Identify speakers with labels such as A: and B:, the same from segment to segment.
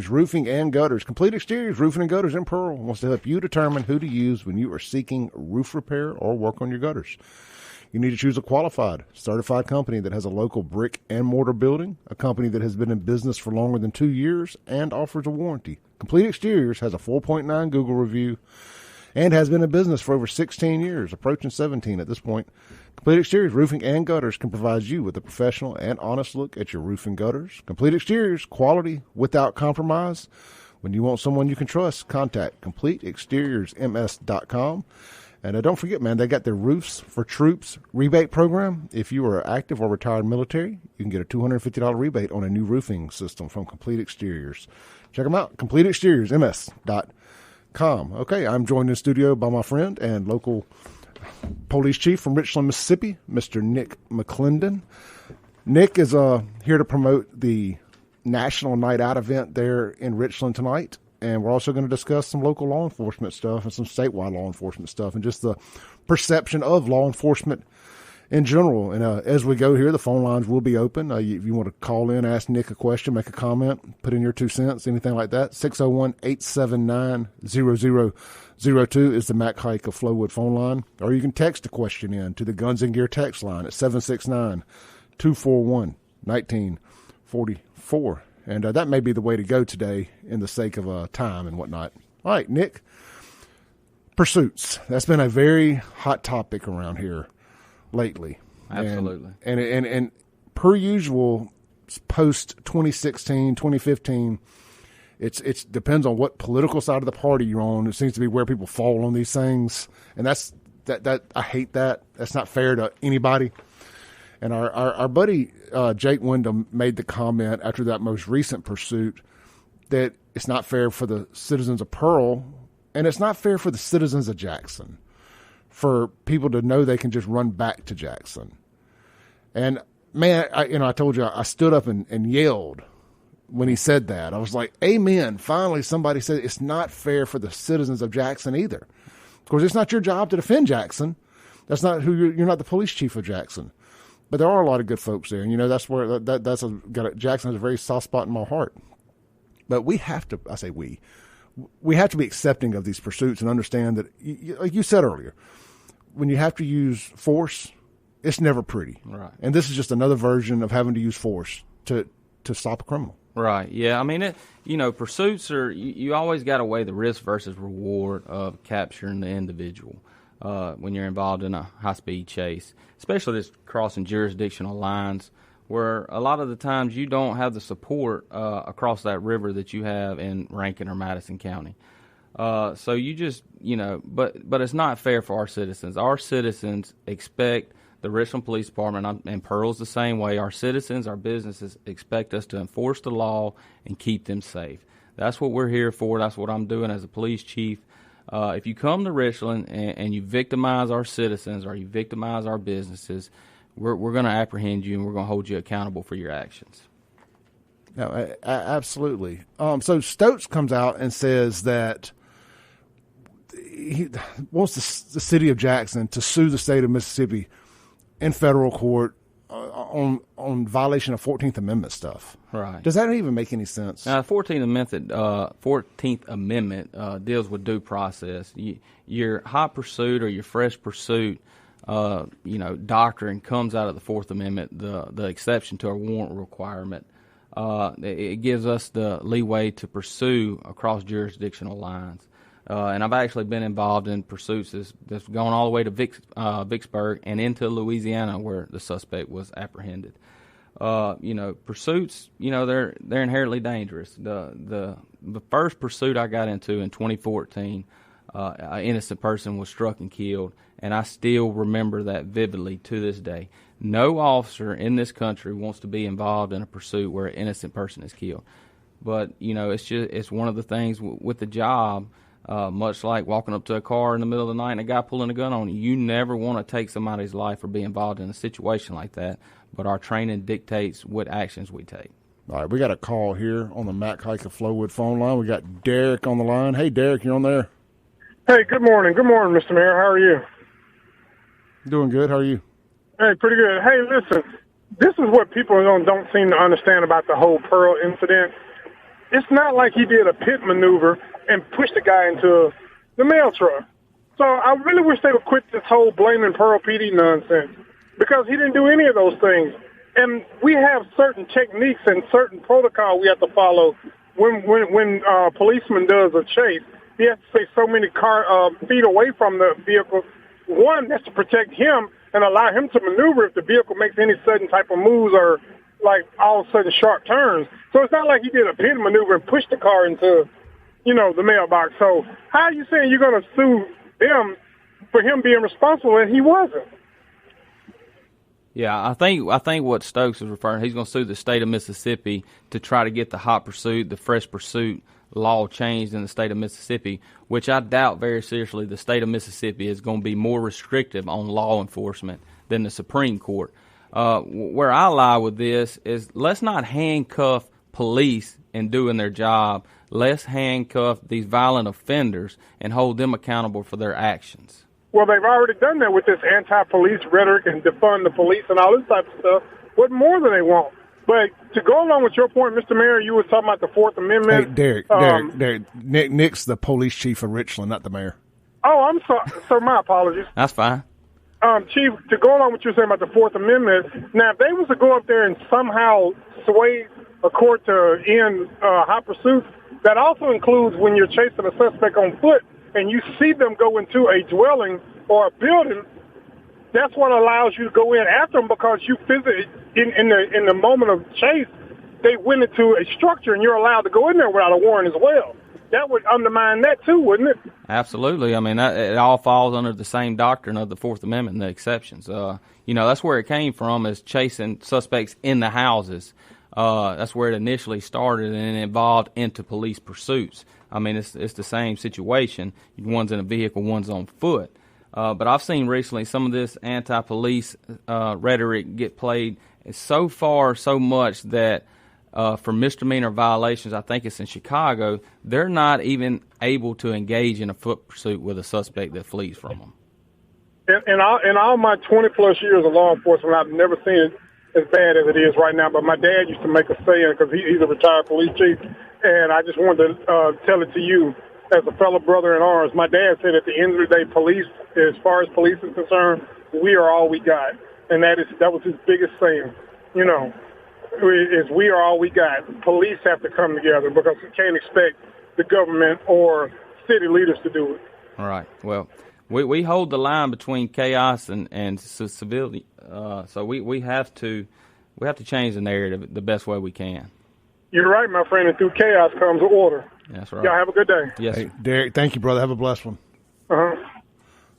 A: Roofing and Gutters. Complete Exteriors Roofing and Gutters in Pearl wants to help you determine who to use when you are seeking roof repair or work on your gutters. You need to choose a qualified, certified company that has a local brick and mortar building, a company that has been in business for longer than 2 years and offers a warranty. Complete Exteriors has a 4.9 Google review and has been in business for over 16 years, approaching 17 at this point. Complete Exteriors Roofing and Gutters can provide you with a professional and honest look at your roof and gutters. Complete Exteriors, quality without compromise. When you want someone you can trust, contact CompleteExteriorsMS.com. And don't forget, man, they got their Roofs for Troops rebate program. If you are active or retired military, you can get a $250 rebate on a new roofing system from Complete Exteriors. Check them out, CompleteExteriorsMS.com. Okay, I'm joined in the studio by my friend and local Police Chief from Richland, Mississippi, Mr. Nick McClendon. Nick is here to promote the National Night Out event there in Richland tonight, and we're also going to discuss some local law enforcement stuff and some statewide law enforcement stuff and just the perception of law enforcement in general. And as we go here, the phone lines will be open. If you want to call in, ask Nick a question, make a comment, put in your 2 cents, anything like that, 601-879-0002 is the Mac Hike of Flowood phone line. Or you can text a question in to the Guns and Gear text line at 769-241-1944. And that may be the way to go today in the sake of time and whatnot. All right, Nick, pursuits. That's been a very hot topic around here lately.
B: Absolutely.
A: And per usual, post 2016, 2015, it's depends on what political side of the party you're on. It seems to be where people fall on these things. And that I hate that. That's not fair to anybody. And our buddy Jake Wyndham made the comment after that most recent pursuit that it's not fair for the citizens of Pearl, and it's not fair for the citizens of Jackson, for people to know they can just run back to Jackson. And man, I told you, I stood up and yelled when he said that. I was like, amen. Finally, somebody said it's not fair for the citizens of Jackson either. Of course, it's not your job to defend Jackson. That's not you're not the police chief of Jackson. But there are a lot of good folks there, and that's where Jackson has a very soft spot in my heart. But we have to, we have to be accepting of these pursuits and understand that, like you said earlier, when you have to use force, it's never pretty.
B: Right.
A: And this is just another version of having to use force to stop a criminal.
B: Right. Yeah. I mean, pursuits are, you always got to weigh the risk versus reward of capturing the individual. When you're involved in a high-speed chase, especially this crossing jurisdictional lines, where a lot of the times you don't have the support across that river that you have in Rankin or Madison County. So you just, but it's not fair for our citizens. Our citizens expect the Richland Police Department, and Pearl's the same way. Our citizens, our businesses expect us to enforce the law and keep them safe. That's what we're here for. That's what I'm doing as a police chief. If you come to Richland and you victimize our citizens or you victimize our businesses, we're going to apprehend you and we're going to hold you accountable for your actions.
A: No, absolutely. So Stokes comes out and says that he wants the city of Jackson to sue the state of Mississippi in federal court on violation of 14th Amendment stuff.
B: Right.
A: Does that even make any sense?
B: Now, the 14th Amendment deals with due process. Your hot pursuit or your fresh pursuit, doctrine comes out of the Fourth Amendment, the exception to a warrant requirement. It gives us the leeway to pursue across jurisdictional lines. And I've actually been involved in pursuits that's gone all the way to Vicksburg and into Louisiana where the suspect was apprehended. Pursuits, they're inherently dangerous. The first pursuit I got into in 2014, an innocent person was struck and killed, and I still remember that vividly to this day. No officer in this country wants to be involved in a pursuit where an innocent person is killed. But, it's one of the things with the job. Much like walking up to a car in the middle of the night and a guy pulling a gun on you. You never want to take somebody's life or be involved in a situation like that, but our training dictates what actions we take.
A: All right, we got a call here on the Mac Hike of Flowood phone line. We got Derek on the line. Hey, Derek, you on there?
C: Hey, good morning. Good morning, Mr. Mayor. How are you?
A: Doing good. How are you?
C: Hey, pretty good. Hey, listen, this is what people don't seem to understand about the whole Pearl incident. it's not like he did a pit maneuver and pushed the guy into the mail truck. So I really wish they would quit this whole blaming Pearl PD nonsense, because he didn't do any of those things. And we have certain techniques and certain protocol we have to follow when a policeman does a chase. He has to stay so many feet away from the vehicle. One, that's to protect him and allow him to maneuver if the vehicle makes any sudden type of moves or like all of a sudden sharp turns. So it's not like he did a pit maneuver and pushed the car into, the mailbox. So how are you saying you're going to sue them for him being responsible and he wasn't?
B: Yeah, I think what Stokes is referring, he's going to sue the state of Mississippi to try to get the hot pursuit, the fresh pursuit law changed in the state of Mississippi, which I doubt very seriously the state of Mississippi is going to be more restrictive on law enforcement than the Supreme Court. Where I lie with this is, let's not handcuff police in doing their job. Let's handcuff these violent offenders and hold them accountable for their actions.
C: Well, they've already done that with this anti-police rhetoric and defund the police and all this type of stuff. What more do they want? But to go along with your point, Mr. Mayor, you were talking about the Fourth Amendment.
A: Hey, Derek, Nick's the police chief of Richland, not the mayor.
C: Oh, I'm sorry. So my apologies.
B: That's fine.
C: Chief, to go along with what you're saying about the Fourth Amendment, now if they was to go up there and somehow sway a court to end hot pursuits, that also includes when you're chasing a suspect on foot and you see them go into a dwelling or a building. That's what allows you to go in after them, because you physically, in the moment of chase, they went into a structure and you're allowed to go in there without a warrant as well. That would undermine that too, wouldn't it?
B: Absolutely. I mean, it all falls under the same doctrine of the Fourth Amendment and the exceptions. That's where it came from, is chasing suspects in the houses. That's where it initially started, and it evolved into police pursuits. I mean, it's the same situation. One's in a vehicle, one's on foot. But I've seen recently some of this anti-police rhetoric get played so much that for misdemeanor violations, I think it's in Chicago, they're not even able to engage in a foot pursuit with a suspect that flees from them.
C: In all my 20-plus years of law enforcement, I've never seen it as bad as it is right now. But my dad used to make a saying, because he's a retired police chief, and I just wanted to tell it to you as a fellow brother in arms. My dad said at the end of the day, police, as far as police is concerned, we are all we got. And that was his biggest saying, is we are all we got. Police have to come together, because we can't expect the government or city leaders to do it.
B: All right. Well, we hold the line between chaos and civility, so we have to change the narrative the best way we can.
C: You're right, my friend, and through chaos comes order.
B: That's right.
C: Y'all have a good day.
B: Yes.
A: Hey, Derek, thank you, brother. Have a blessed one.
C: Uh-huh.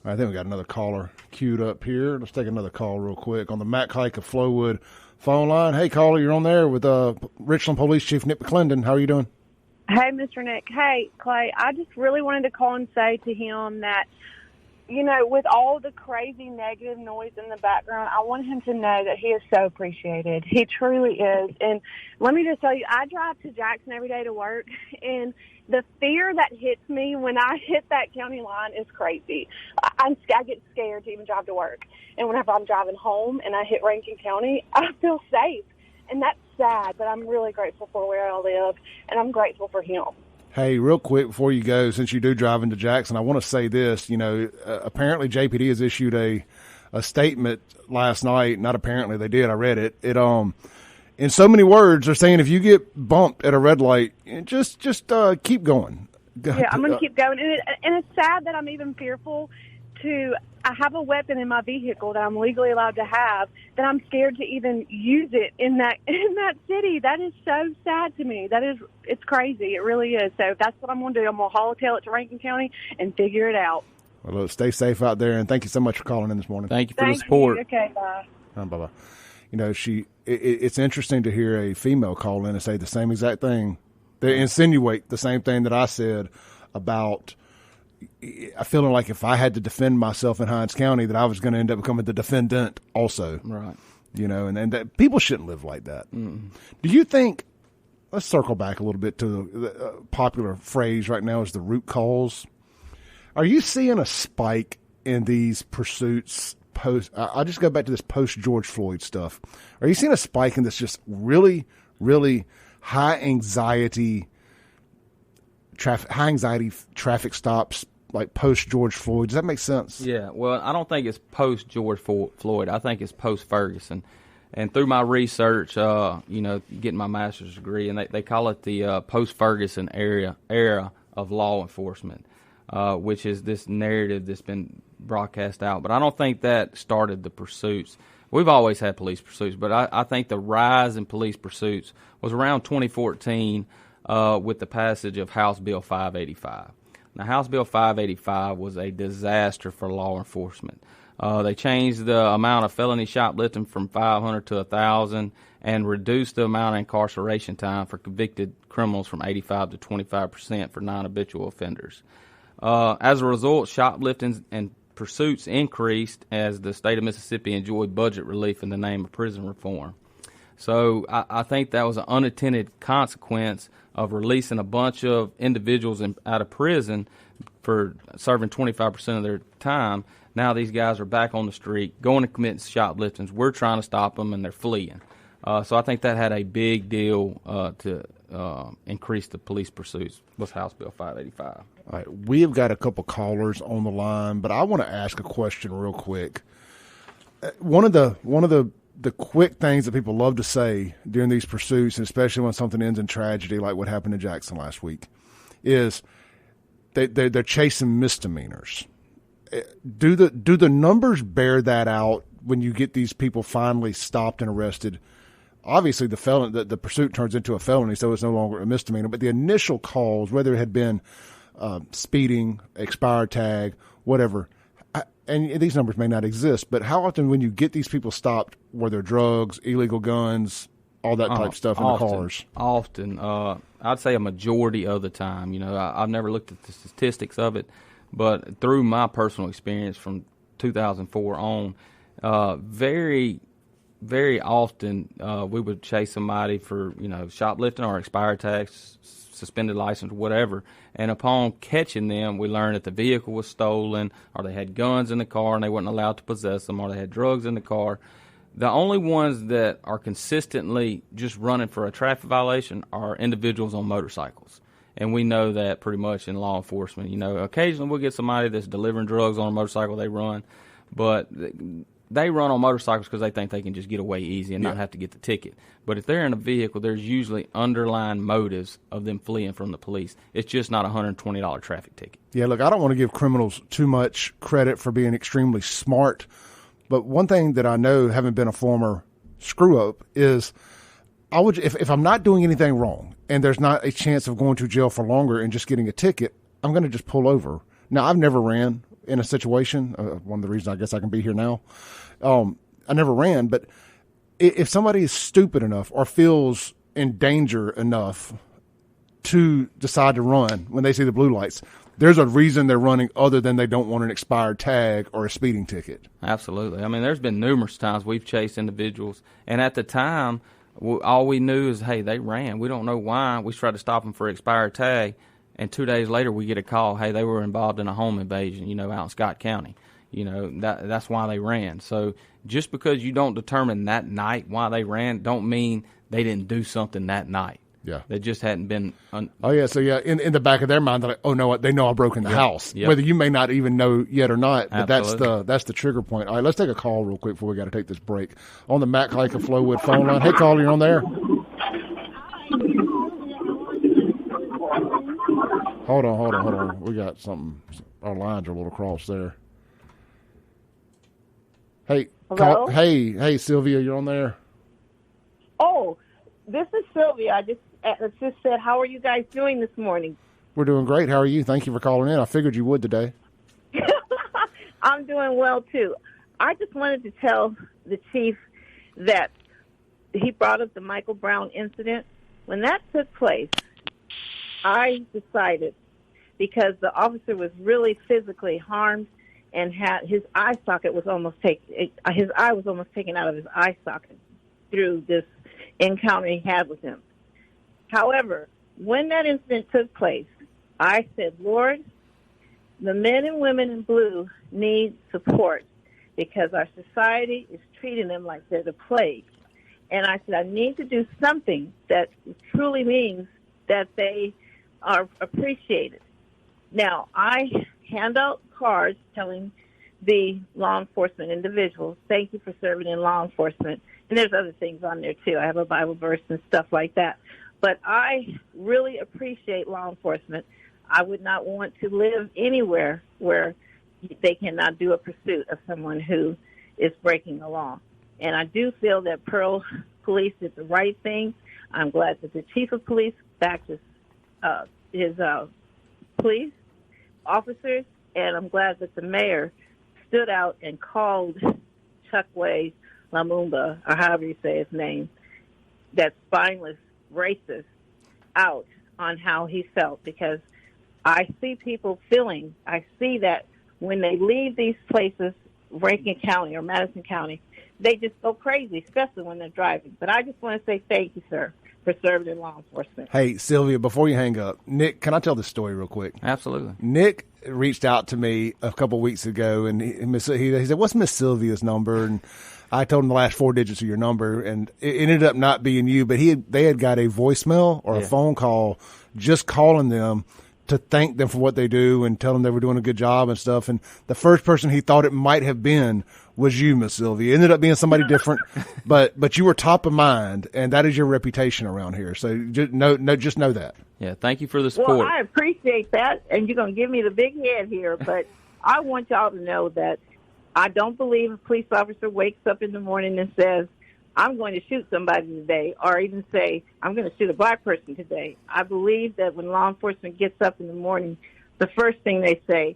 A: I think we got another caller queued up here. Let's take another call real quick on the Mac Hike of Flowood phone line. Hey, caller, you're on there with Richland Police Chief Nick McClendon. How are you doing?
D: Hey, Mr. Nick. Hey, Clay, I just really wanted to call and say to him that, with all the crazy negative noise in the background, I want him to know that he is so appreciated. He truly is. And let me just tell you, I drive to Jackson every day to work, and the fear that hits me when I hit that county line is crazy. I get scared to even drive to work. And whenever I'm driving home and I hit Rankin County, I feel safe. And that's sad, but I'm really grateful for where I live, and I'm grateful for him.
A: Hey, real quick before you go, since you do drive into Jackson, I want to say this. Apparently JPD has issued a statement last night. Not apparently, they did. I read it. In so many words, they're saying if you get bumped at a red light, just keep going.
D: Yeah, I'm going to keep going. And it's sad that I'm even fearful I have a weapon in my vehicle that I'm legally allowed to have, that I'm scared to even use it in that city. That is so sad to me. It's crazy. It really is. So that's what I'm going to do. I'm going to haul tail it to Rankin County and figure it out.
A: Well, look, stay safe out there, and thank you so much for calling in this morning.
B: Thank you for the support.
D: Okay, bye.
A: Bye-bye. It's interesting to hear a female call in and say the same exact thing. They insinuate the same thing that I said about feeling like if I had to defend myself in Hinds County, that I was going to end up becoming the defendant also.
B: Right.
A: And that people shouldn't live like that. Mm. Do you think, let's circle back a little bit to the popular phrase right now is the root cause. Are you seeing a spike in these pursuits I'll just go back to this post-George Floyd stuff. Are you seeing a spike in this just really, really high anxiety high anxiety traffic stops like post George Floyd. Does that make sense?
B: Yeah, well, I don't think it's post George Floyd. I think it's post Ferguson. And through my research, getting my master's degree, and they call it the post Ferguson era of law enforcement, which is this narrative that's been broadcast out. But I don't think that started the pursuits. We've always had police pursuits, but I think the rise in police pursuits was around 2014 with the passage of House Bill 585. Now, House Bill 585 was a disaster for law enforcement. They changed the amount of felony shoplifting from 500 to 1,000 and reduced the amount of incarceration time for convicted criminals from 85 to 25% for non-habitual offenders. As a result, shoplifting and pursuits increased as the state of Mississippi enjoyed budget relief in the name of prison reform. So I think that was an unintended consequence of releasing a bunch of individuals out of prison for serving 25% of their time. Now these guys are back on the street, going to commit shopliftings. We're trying to stop them, and they're fleeing. So I think that had a big deal to increase the police pursuits with House Bill 585.
A: All right, we have got a couple callers on the line, but I want to ask a question real quick. One of the quick things that people love to say during these pursuits, and especially when something ends in tragedy like what happened in Jackson last week, is they're chasing misdemeanors. Do the numbers bear that out when you get these people finally stopped and arrested? Obviously, the pursuit turns into a felony, so it's no longer a misdemeanor. But the initial calls, whether it had been speeding, expired tag, whatever, and these numbers may not exist, but how often when you get these people stopped, were there drugs, illegal guns, all that type of stuff in the cars?
B: Often. I'd say a majority of the time. I've never looked at the statistics of it, but through my personal experience from 2004 on, very, very often we would chase somebody for, shoplifting or expired tax, suspended license, whatever. And upon catching them, we learned that the vehicle was stolen, or they had guns in the car and they weren't allowed to possess them, or they had drugs in the car. The only ones that are consistently just running for a traffic violation are individuals on motorcycles. And we know that pretty much in law enforcement. Occasionally we'll get somebody that's delivering drugs on a motorcycle, they run. But they run on motorcycles because they think they can just get away easy and not have to get the ticket. But if they're in a vehicle, there's usually underlying motives of them fleeing from the police. It's just not a $120 traffic ticket. Yeah, look, I don't want to give criminals too much credit for being extremely smart. But one thing that I know, having been a former screw-up, is if I'm not doing anything wrong and there's not a chance of going to jail for longer and just getting a ticket, I'm going to just pull over. Now, I've never ran in a situation. One of the reasons I guess I can be here now. I never ran, but if somebody is stupid enough or feels in danger enough to decide to run when they see the blue lights, there's a reason they're running other than they don't want an expired tag or a speeding ticket. Absolutely. I mean, there's been numerous times we've chased individuals, and at the time, all we knew is, hey, they ran. We don't know why. We tried to stop them for expired tag, and 2 days later we get a call, hey, they were involved in a home invasion, out in Scott County. That's why they ran. So just because you don't determine that night why they ran, don't mean they didn't do something that night.
A: Yeah.
B: They just hadn't been.
A: In the back of their mind, they're like, oh, no, they know I broke in the house. Yep. Whether you may not even know yet or not, but that's the trigger point. All right, let's take a call real quick before we got to take this break. On the Matt Clake of Flowwood phone line. Hey, caller, you're on there. Hold on. We got something. Our lines are a little crossed there. Hey, hey, Sylvia, you're on there.
E: Oh, this is Sylvia. I just said, how are you guys doing this morning?
A: We're doing great. How are you? Thank you for calling in. I figured you would today.
E: I'm doing well, too. I just wanted to tell the chief that he brought up the Michael Brown incident. When that took place, I decided, because the officer was really physically harmed and had his eye socket was almost his eye was almost taken out of his eye socket through this encounter he had with him. However, when that incident took place, I said, Lord, the men and women in blue need support because our society is treating them like they're the plague. And I said, I need to do something that truly means that they are appreciated. Now, I hand out cards telling the law enforcement individuals, thank you for serving in law enforcement. And there's other things on there, too. I have a Bible verse and stuff like that. But I really appreciate law enforcement. I would not want to live anywhere where they cannot do a pursuit of someone who is breaking the law. And I do feel that Pearl Police did the right thing. I'm glad that the chief of police backed his police officers, and I'm glad that the mayor stood out and called Chukwueze Lumumba, or however you say his name, that spineless racist, out on how he felt, because I see people feeling, I see that when they leave these places, Rankin County or Madison County, they just go crazy, especially when they're driving. But I just want to say thank you, sir, for serving in law enforcement.
A: Hey, Sylvia, before you hang up, Nick, can I tell this story real quick?
B: Absolutely.
A: Nick reached out to me a couple of weeks ago, and he said, what's Miss Sylvia's number? And I told him the last 4 digits of your number, and it ended up not being you, but they had got a voicemail or a phone call just calling them to thank them for what they do and tell them they were doing a good job and stuff. And the first person he thought it might have been was you, Miss Sylvia. It ended up being somebody different, but you were top of mind, and that is your reputation around here. So just know that.
B: Yeah, thank you for the support.
E: Well, I appreciate that, and you're going to give me the big head here, but I want y'all to know that I don't believe a police officer wakes up in the morning and says, I'm going to shoot somebody today, or even say, I'm going to shoot a black person today. I believe that when law enforcement gets up in the morning, the first thing they say,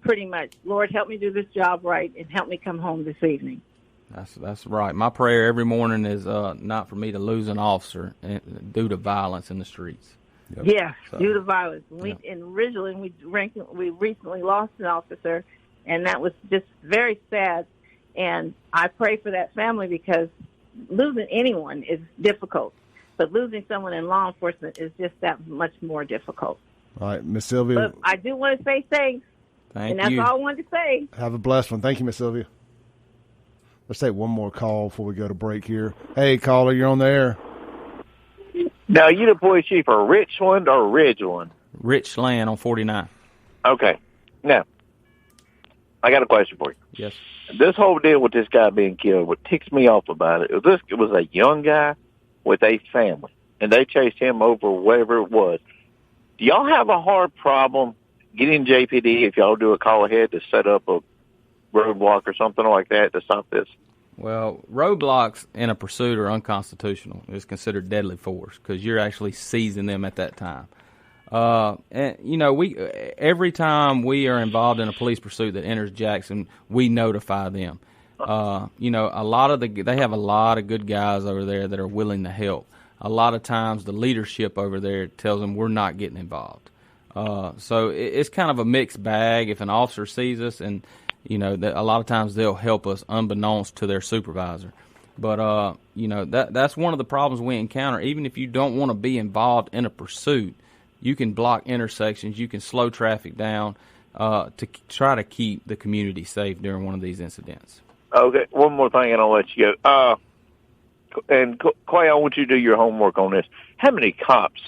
E: pretty much, Lord, help me do this job right and help me come home this evening.
B: That's right. My prayer every morning is not for me to lose an officer due to violence in the streets.
A: Yep.
E: Yes, due to violence. In Richland, we recently lost an officer, and that was just very sad. And I pray for that family, because losing anyone is difficult, but losing someone in law enforcement is just that much more difficult.
A: All right, Miss Sylvia.
E: But I do want to say thanks.
B: Thank
E: and that's
B: you.
E: all I wanted to say.
A: Have a blessed one. Thank you, Miss Sylvia. Let's take one more call before we go to break here. Hey, caller, you're on the air.
F: Now, you the police chief of Richland or Ridgeland?
B: Richland on 49.
F: Okay. Now, I got a question for you.
B: Yes.
F: This whole deal with this guy being killed, what ticks me off about it was a young guy with a family, and they chased him over wherever it was. Do y'all have a hard problem getting JPD if y'all do a call ahead to set up a roadblock or something like that to stop this?
B: Well, roadblocks in a pursuit are unconstitutional. It's considered deadly force because you're actually seizing them at that time. And every time we are involved in a police pursuit that enters Jackson, we notify them. They have a lot of good guys over there that are willing to help. A lot of times the leadership over there tells them we're not getting involved. So it's kind of a mixed bag. If an officer sees us, and a lot of times they'll help us unbeknownst to their supervisor. But that's one of the problems we encounter. Even if you don't want to be involved in a pursuit, you can block intersections, you can slow traffic down to try to keep the community safe during one of these incidents.
F: Okay, one more thing and I'll let you go. And Clay, I want you to do your homework on this. How many cops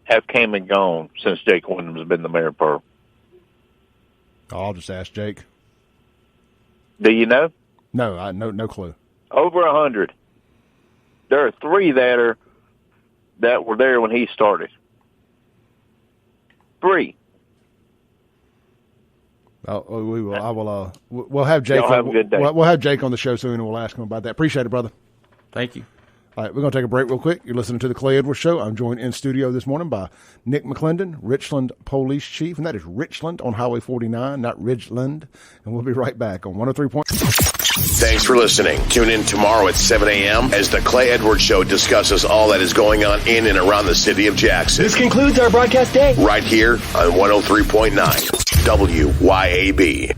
F: have came and gone since Jake Wyndham's has been the mayor of Pearl?
A: I'll just ask Jake.
F: Do you know?
A: No, no clue.
F: Over 100. There are 3 that were there when he started. 3.
A: Oh, we will. I will. We'll have Jake.
F: Y'all have a good day.
A: We'll have Jake on the show soon, and we'll ask him about that. Appreciate it, brother.
B: Thank you.
A: All right, we're going to take a break real quick. You're listening to the Clay Edwards Show. I'm joined in studio this morning by Nick McClendon, Richland Police Chief, and that is Richland on Highway 49, not Ridgeland. And we'll be right back on 103.
G: Thanks for listening. Tune in tomorrow at 7 a.m. as the Clay Edwards Show discusses all that is going on in and around the city of Jackson.
H: This concludes our broadcast day.
G: Right here on 103.9 WYAB.